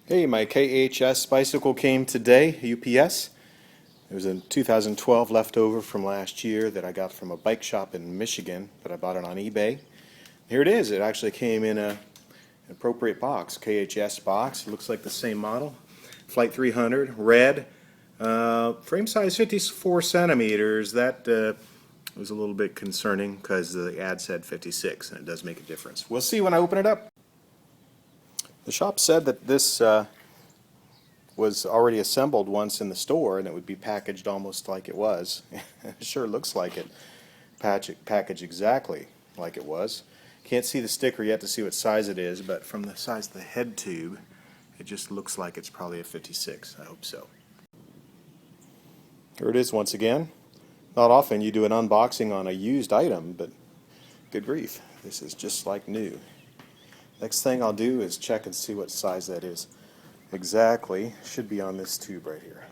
Hey, my KHS bicycle came today, UPS. It was a 2012 leftover from last year that I got from a bike shop in Michigan, but I bought it on eBay. Here it is. It actually came in an appropriate box, KHS box. It looks like the same model. Flite 300, red, frame size 54 centimeters. That was a little bit concerning because the ad said 56, and it does make a difference. We'll see when I open it up. The shop said that this was already assembled once in the store and it would be packaged almost like it was. It sure looks like it. Packaged exactly like it was. Can't see the sticker yet to see what size it is, but from the size of the head tube, it just looks like it's probably a 56. I hope so. Here it is once again. Not often you do an unboxing on a used item, but good grief, this is just like new. Next thing I'll do is check and see what size that is. Exactly, should be on this tube right here.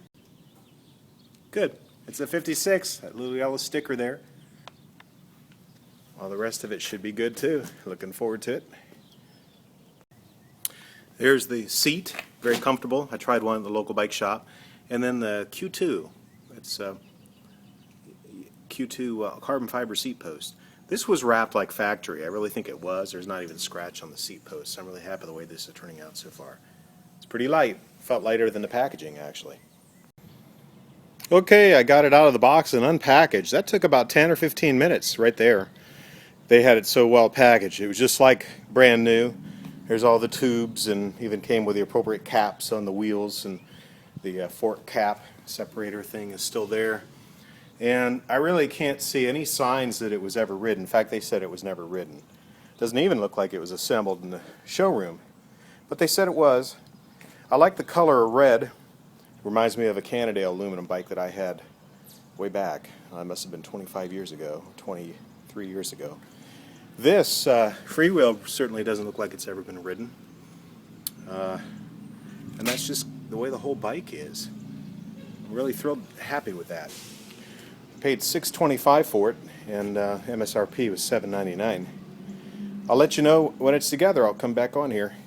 Good, it's a 56, that little yellow sticker there. Well, the rest of it should be good too. Looking forward to it. There's the seat, very comfortable. I tried one at the local bike shop. And then the Q2, it's Q2 carbon fiber seat post. This was wrapped like factory. I really think it was. There's not even a scratch on the seat post. I'm really happy with the way this is turning out so far. It's pretty light. Felt lighter than the packaging, actually. Okay, I got it out of the box and unpackaged. That took about 10 or 15 minutes right there. They had it so well packaged. It was just like brand new. There's all the tubes and even came with the appropriate caps on the wheels, and the fork cap separator thing is still there. And I really can't see any signs that it was ever ridden. In fact, they said it was never ridden. Doesn't even look like it was assembled in the showroom. But they said it was. I like the color of red. Reminds me of a Cannondale aluminum bike that I had way back. It must have been 25 years ago, 23 years ago. This freewheel certainly doesn't look like it's ever been ridden. And that's just the way the whole bike is. I'm really thrilled, happy with that. Paid $625 for it, and MSRP was $799. I'll let you know when it's together. I'll come back on here.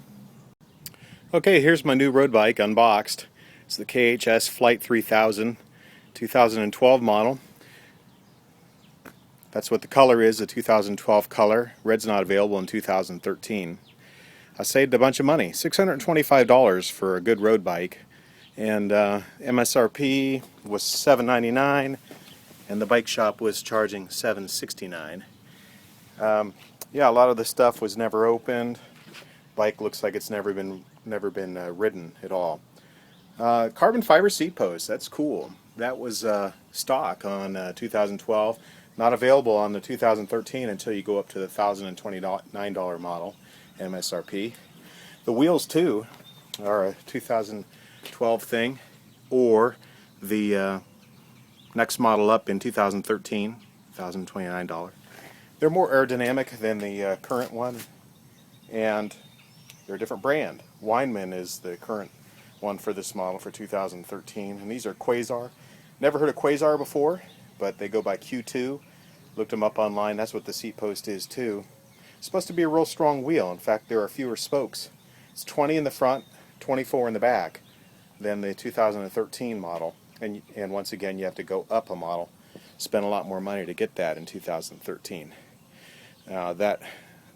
Okay, here's my new road bike unboxed. It's the KHS Flite 3000 2012 model. That's what the color is, the 2012 color. Red's not available in 2013. I saved a bunch of money, $625 for a good road bike, and MSRP was $799. And the bike shop was charging $769. Yeah, a lot of the stuff was never opened. Bike looks like it's never been ridden at all. Carbon fiber seat post, that's cool. That was stock on 2012. Not available on the 2013 until you go up to the $1,029 model MSRP. The wheels too are a 2012 thing, or the next model up in 2013, $1,029. They're more aerodynamic than the current one, and they're a different brand. Weinmann is the current one for this model for 2013, and these are Quasar. Never heard of Quasar before, but they go by Q2. Looked them up online. That's what the seat post is too. It's supposed to be a real strong wheel. In fact, there are fewer spokes. It's 20 in the front, 24 in the back than the 2013 model. And once again, you have to go up a model. Spend a lot more money to get that in 2013. That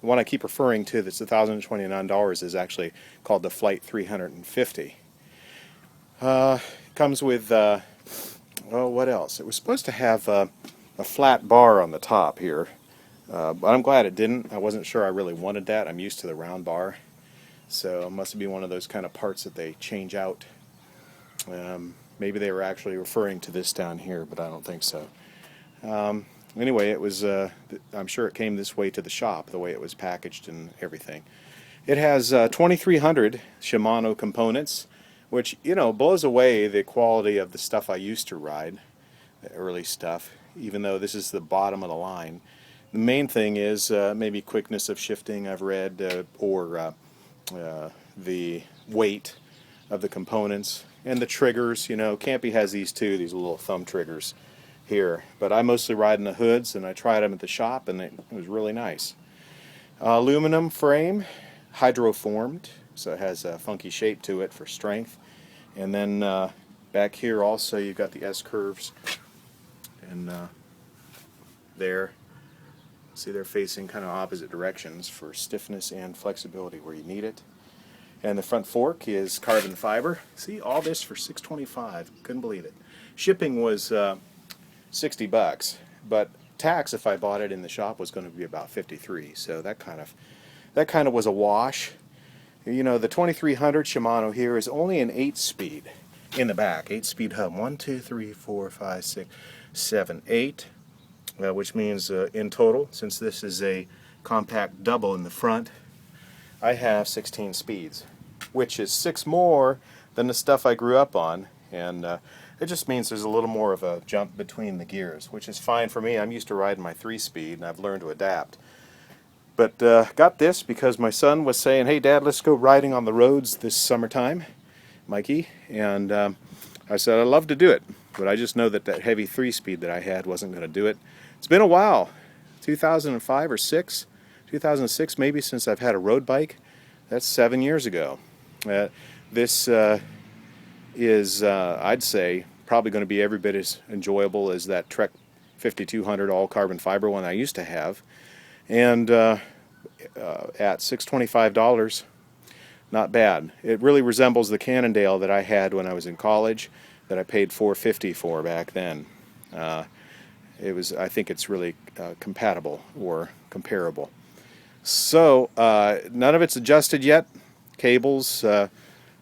one I keep referring to, that's $1,029, is actually called the Flite 350. Comes with, oh, what else? It was supposed to have a flat bar on the top here, but I'm glad it didn't. I wasn't sure I really wanted that. I'm used to the round bar, so it must be one of those kind of parts that they change out. Maybe they were actually referring to this down here, but I don't think so. Anyway, it was. I'm sure it came this way to the shop, the way it was packaged and everything. It has 2,300 Shimano components, which, you know, blows away the quality of the stuff I used to ride, the early stuff, even though this is the bottom of the line. The main thing is maybe quickness of shifting, I've read, or the weight of the components. And the triggers, you know, Campy has these too, these little thumb triggers here. But I mostly ride in the hoods, and I tried them at the shop, and it was really nice. Aluminum frame, hydroformed. so it has a funky shape to it for strength. And then back here also you've got the S-curves, and there, see, they're facing kind of opposite directions for stiffness and flexibility where you need it. And the front fork is carbon fiber. See, all this for $6.25. Couldn't believe it. Shipping was $60, but tax, if I bought it in the shop, was going to be about $53. So that kind of was a wash. You know, the 2300 Shimano here is only an 8-speed in the back. 8-speed hub. 1, 2, 3, 4, 5, 6, 7, 8. Which means in total, since this is a compact double in the front, I have 16 speeds, which is 6 more than the stuff I grew up on, and it just means there's a little more of a jump between the gears, which is fine for me. I'm used to riding my 3-speed, and I've learned to adapt. But got this because my son was saying, "Hey Dad, let's go riding on the roads this summertime, Mikey," and I said I'd love to do it, but I just know that that heavy 3-speed that I had wasn't going to do it. It's been a while, 2005 or 6, 2006 maybe, since I've had a road bike. That's 7 years ago. This is, I'd say, probably going to be every bit as enjoyable as that Trek 5200 all carbon fiber one I used to have. And at $625, not bad. It really resembles the Cannondale that I had when I was in college, that I paid $450 for back then. I think it's really compatible or comparable. So none of it's adjusted yet. Cables,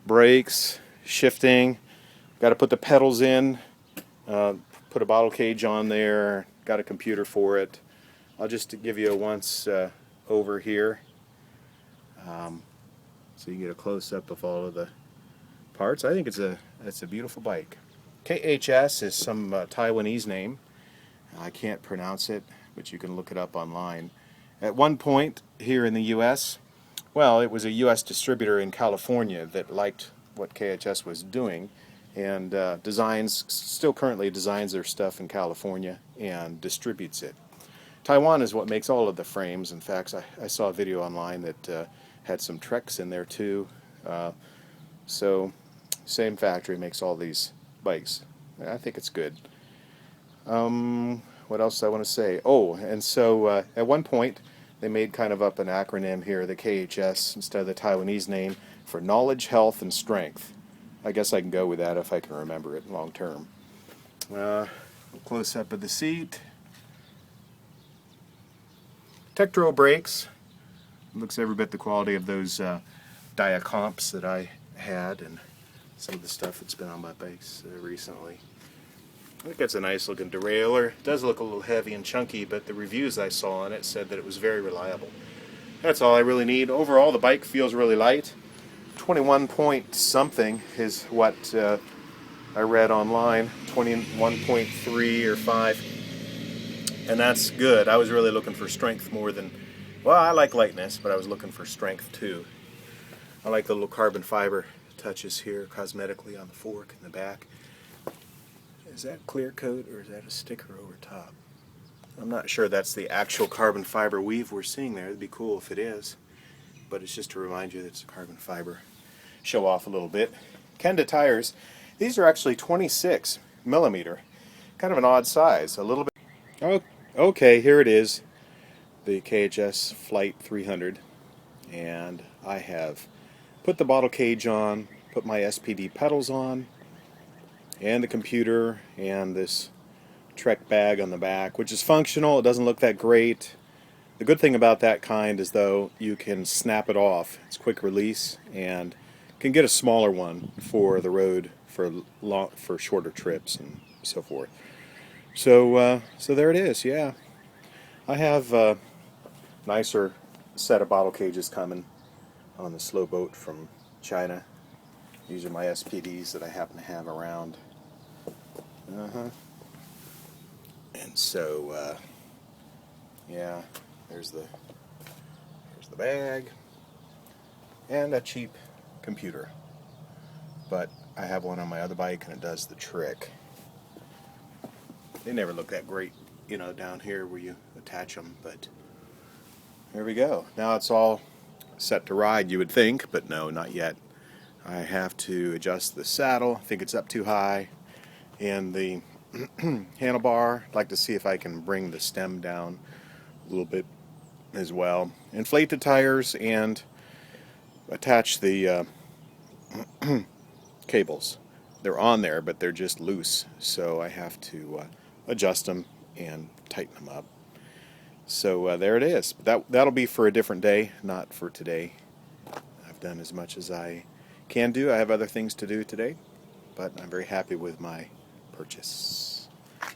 brakes, shifting. Got to put the pedals in. Put a bottle cage on there. Got a computer for it. I'll just give you a once over here, so you can get a close up of all of the parts. I think it's a beautiful bike. KHS is some Taiwanese name. I can't pronounce it, but you can look it up online. At one point here in the U.S., well, it was a U.S. distributor in California that liked what KHS was doing, and still currently designs their stuff in California and distributes it. Taiwan is what makes all of the frames. In fact, I saw a video online that had some Treks in there too. So, same factory makes all these bikes. I think it's good. What else do I want to say? Oh, and so at one point they made kind of up an acronym here, the KHS, instead of the Taiwanese name, for Knowledge, Health, and Strength. I guess I can go with that if I can remember it long term. Close up of the seat. Tektro brakes. Looks every bit the quality of those Diacomps that I had, and some of the stuff that's been on my bikes recently. I think it's a nice looking derailleur. It does look a little heavy and chunky, but the reviews I saw on it said that it was very reliable. That's all I really need. Overall, the bike feels really light. 21 point something is what I read online. 21.3 or 5. And that's good. I was really looking for strength more than... Well, I like lightness, but I was looking for strength too. I like the little carbon fiber touches here cosmetically on the fork in the back. Is that clear coat or is that a sticker over top? I'm not sure that's the actual carbon fiber weave we're seeing there. It'd be cool if it is, but it's just to remind you that it's a carbon fiber. Show off a little bit. Kenda tires. These are actually 26 millimeter. Kind of an odd size. A little bit. Oh, okay, here it is. The KHS Flite 300. And I have put the bottle cage on, put my SPD pedals on, and the computer, and this Trek bag on the back, which is functional. It doesn't look that great. The good thing about that kind is, though, you can snap it off. It's quick release, and can get a smaller one for the road for shorter trips and so forth. So there it is. Yeah, I have a nicer set of bottle cages coming on the slow boat from China. These are my SPDs that I happen to have around. And so, yeah, there's the bag and a cheap computer. But I have one on my other bike and it does the trick. They never look that great, down here where you attach them, but there we go. Now it's all set to ride, you would think, but no, not yet. I have to adjust the saddle. I think it's up too high. And the handlebar, I'd like to see if I can bring the stem down a little bit as well. Inflate the tires and attach the cables. They're on there, but they're just loose, so I have to adjust them and tighten them up. So there it is. That'll be for a different day, not for today. I've done as much as I can do. I have other things to do today, but I'm very happy with my purchase.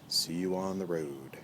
See you on the road.